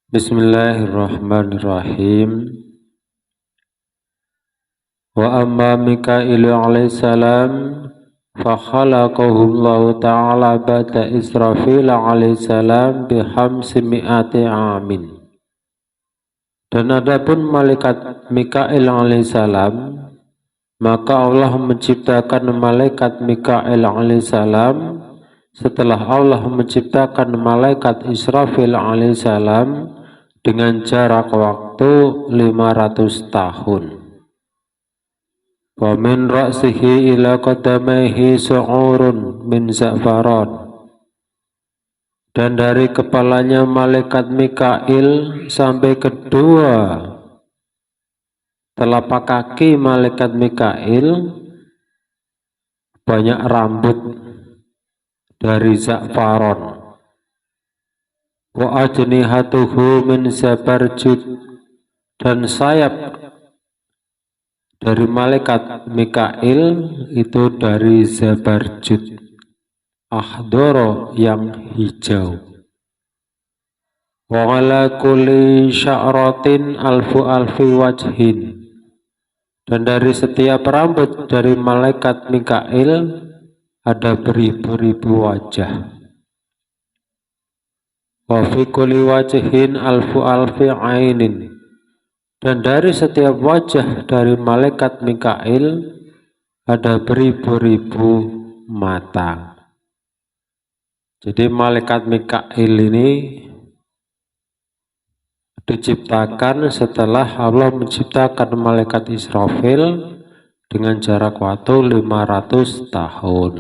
Bismillahirrahmanirrahim. Wa amma Mikailu alaihissalam fa khalaqahu Allah ta'ala ba'da Israfil alaihissalam bihamsi mi'ati amin. Dan adapun malaikat Mikail alaihissalam, maka Allah menciptakan malaikat Mikail alaihissalam setelah Allah menciptakan malaikat Israfil alaihissalam dengan jarak waktu 500 tahun. Wa min ra'sihi ila qadamaihi su'urun min za'faran. Dan dari kepalanya malaikat Mikail sampai kedua telapak kaki malaikat Mikail banyak rambut dari za'faran. Wa ajnihatuhu min zabarjud, dan sayap dari malaikat Mikail itu dari zabarjud akhdoro yang hijau. Wa ala kulli sya'ratin alfu alfi wajhin, dan dari setiap rambut dari malaikat Mikail ada beribu-ribu wajah. Wa fi kulli wajhin alfu alfi ainin, dan dari setiap wajah dari malaikat Mikail ada beribu-ribu mata. Jadi malaikat Mikail ini diciptakan setelah Allah menciptakan malaikat Israfil dengan jarak waktu 500 tahun.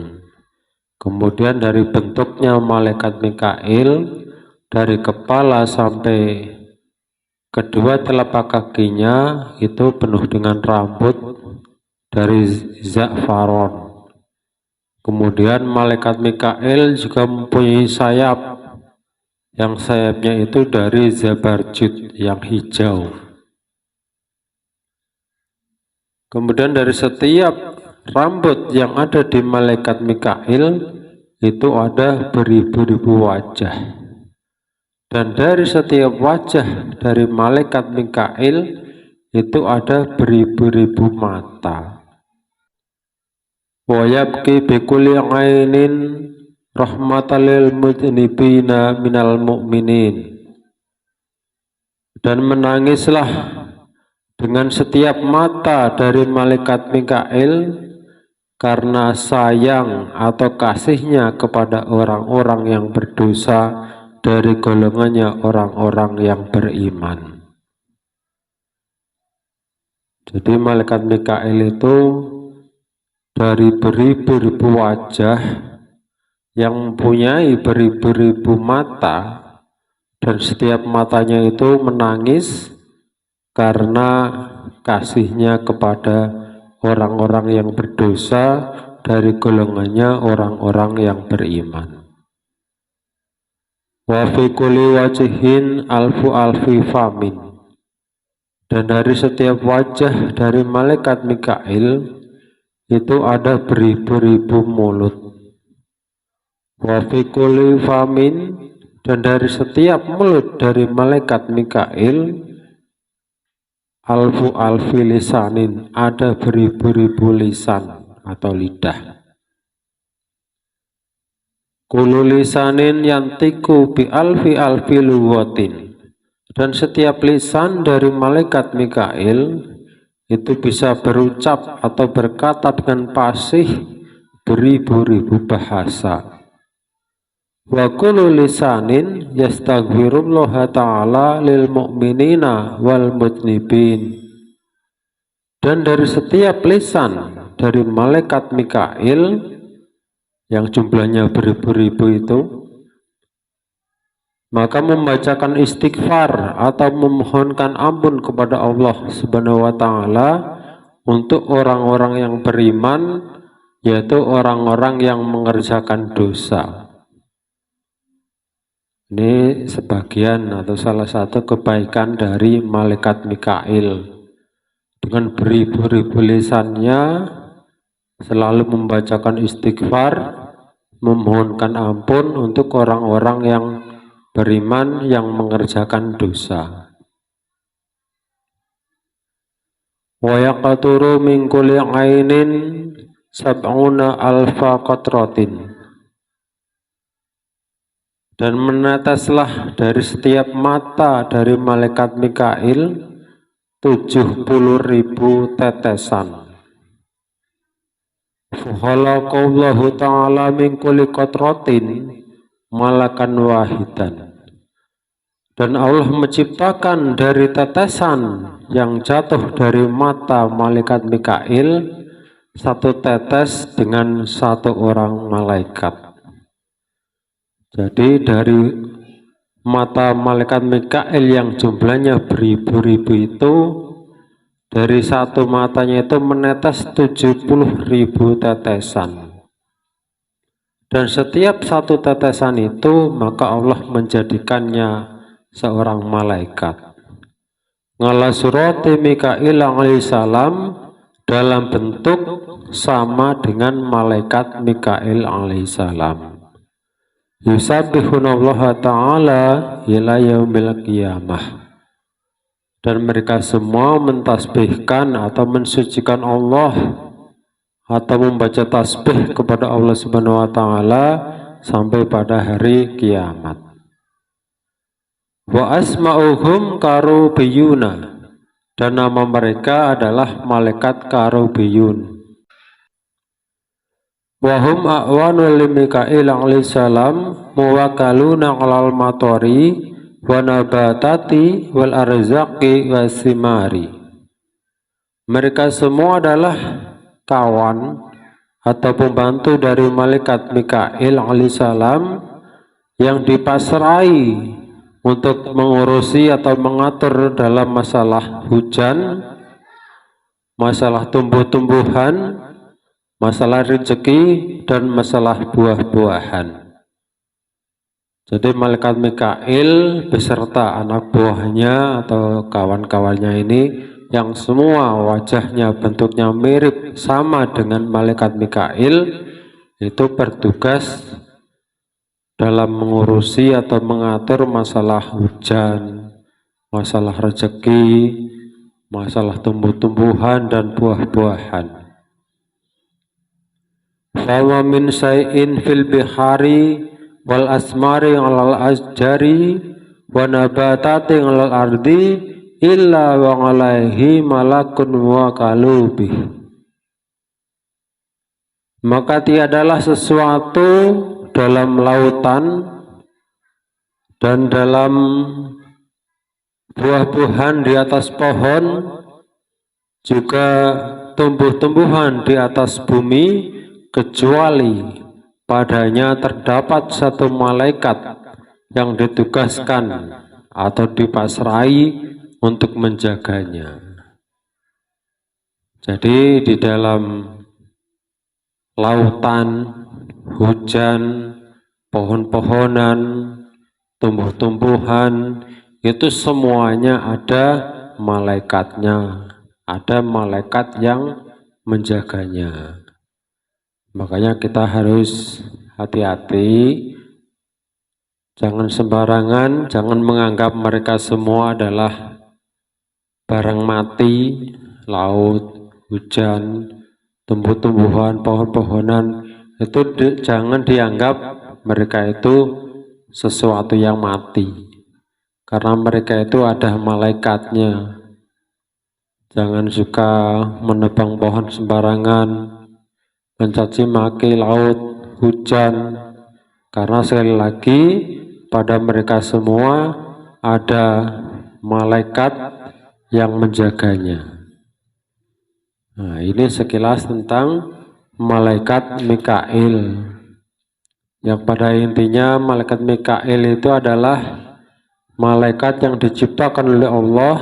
Kemudian dari bentuknya malaikat Mikail, dari kepala sampai kedua telapak kakinya itu penuh dengan rambut dari za'faron. Kemudian malaikat Mikail juga mempunyai sayap, yang sayapnya itu dari zabarjud yang hijau. Kemudian dari setiap rambut yang ada di malaikat Mikail itu ada beribu-ribu wajah. Dan dari setiap wajah dari malaikat Mikail itu ada beribu-ribu mata. Wa yabki bikulli ainin rahmatalil mudnibina minal mu'minin, dan menangislah dengan setiap mata dari malaikat Mikail karena sayang atau kasihnya kepada orang-orang yang berdosa dari golongannya orang-orang yang beriman. Jadi malaikat Mikail itu dari beribu-ribu wajah yang mempunyai beribu-ribu mata, dan setiap matanya itu menangis karena kasihnya kepada orang-orang yang berdosa dari golongannya orang-orang yang beriman. Wa fi kulli wajhin alfu alfi famin, dan dari setiap wajah dari malaikat Mikail itu ada beribu-ribu mulut. Wa fi kulli famin, dan dari setiap mulut dari malaikat Mikail alfu alfi lisanin, ada beribu-ribu lisan atau lidah. Kullu lisanin yantiku bi alfi alfi luwatin, dan setiap lisan dari malaikat Mikail itu bisa berucap atau berkata dengan fasih beribu-ribu bahasa. Wa kullu lisanin yastaghfirullah ta'ala lil mu'minina wal mudnibin, dan dari setiap lisan dari malaikat Mikail yang jumlahnya beribu-ribu itu, maka membacakan istighfar atau memohonkan ampun kepada Allah Subhanahu wa ta'ala untuk orang-orang yang beriman, yaitu orang-orang yang mengerjakan dosa. Ini sebagian atau salah satu kebaikan dari malaikat Mikail. Dengan beribu-ribu lisannya selalu membacakan istighfar, memohonkan ampun untuk orang-orang yang beriman yang mengerjakan dosa. Wa yaqturu min kulli ainin sab'una alfa qatratin, dan meneteslah dari setiap mata dari malaikat Mikail 70.000 tetesan. Fakhalaqallahu ta'ala min kulli qatratin malakan wahidan, dan Allah menciptakan dari tetesan yang jatuh dari mata malaikat Mikail satu tetes dengan satu orang malaikat. Jadi dari mata malaikat Mikail yang jumlahnya beribu-ribu itu, dari satu matanya itu menetes 70.000 tetesan. Dan setiap satu tetesan itu maka Allah menjadikannya seorang malaikat. Ngala surati Mikail alaihissalam dalam bentuk sama dengan malaikat Mikail alaihissalam. Yusabbihuna ta'ala ila yaumil qiyamah, dan mereka semua mentasbihkan atau mensucikan Allah atau membaca tasbih kepada Allah Subhanahu wa taala sampai pada hari kiamat. Wa asma'uhum karubiyuna, dan nama mereka adalah malaikat karubiyun. Wa hum a'wanu li Mikail alaihissalam muwakkaluna 'alal matori wa nabatati wal arzaqi wasimari. Mereka semua adalah kawan atau pembantu dari malaikat Mikail alaihissalam yang dipasrai untuk mengurusi atau mengatur dalam masalah hujan, masalah tumbuh-tumbuhan, masalah rezeki, dan masalah buah-buahan. Jadi malaikat Mikail beserta anak buahnya atau kawan-kawannya ini yang semua wajahnya bentuknya mirip sama dengan malaikat Mikail itu bertugas dalam mengurusi atau mengatur masalah hujan, masalah rezeki, masalah tumbuh-tumbuhan dan buah-buahan. Fawa min syai'in fil bihari wal asmari alal asjari wa nabatati alal ardi illa wa alaihi malakun wa kalubih. Maka tiadalah sesuatu dalam lautan dan dalam buah-buahan di atas pohon, juga tumbuh-tumbuhan di atas bumi, kecuali padanya terdapat satu malaikat yang ditugaskan atau dipasrai untuk menjaganya. Jadi di dalam lautan, hujan, pohon-pohonan, tumbuh-tumbuhan, itu semuanya ada malaikatnya, ada malaikat yang menjaganya. Makanya kita harus hati-hati, jangan sembarangan, jangan menganggap mereka semua adalah barang mati, laut, hujan, tumbuh-tumbuhan, pohon-pohonan, itu jangan dianggap mereka itu sesuatu yang mati, karena mereka itu ada malaikatnya. Jangan suka menebang pohon sembarangan, mencaci maki laut, hujan, karena sekali lagi pada mereka semua ada malaikat yang menjaganya. Nah, ini sekilas tentang malaikat Mikail. Yang pada intinya malaikat Mikail itu adalah malaikat yang diciptakan oleh Allah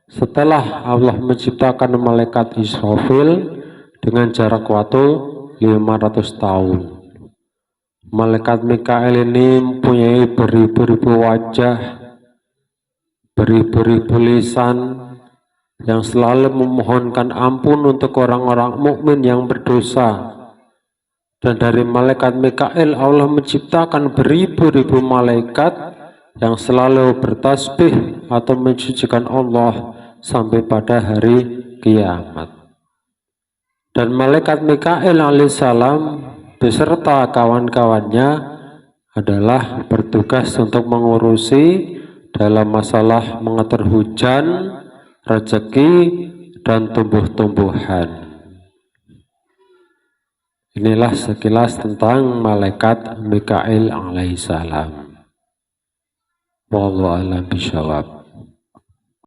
setelah Allah menciptakan malaikat Israfil dengan jarak waktu 500 tahun. Malaikat Mikail ini mempunyai beribu-ribu wajah, beribu-ribu lisan, yang selalu memohonkan ampun untuk orang-orang mukmin yang berdosa. Dan dari malaikat Mikail Allah menciptakan beribu-ribu malaikat yang selalu bertasbih atau mensucikan Allah sampai pada hari kiamat. Dan malaikat Mikail alaihissalam beserta kawan-kawannya adalah bertugas untuk mengurusi dalam masalah mengatur hujan, rezeki, dan tumbuh-tumbuhan. Inilah sekilas tentang malaikat Mikail alaihissalam. Wallahu a'lam bishawab.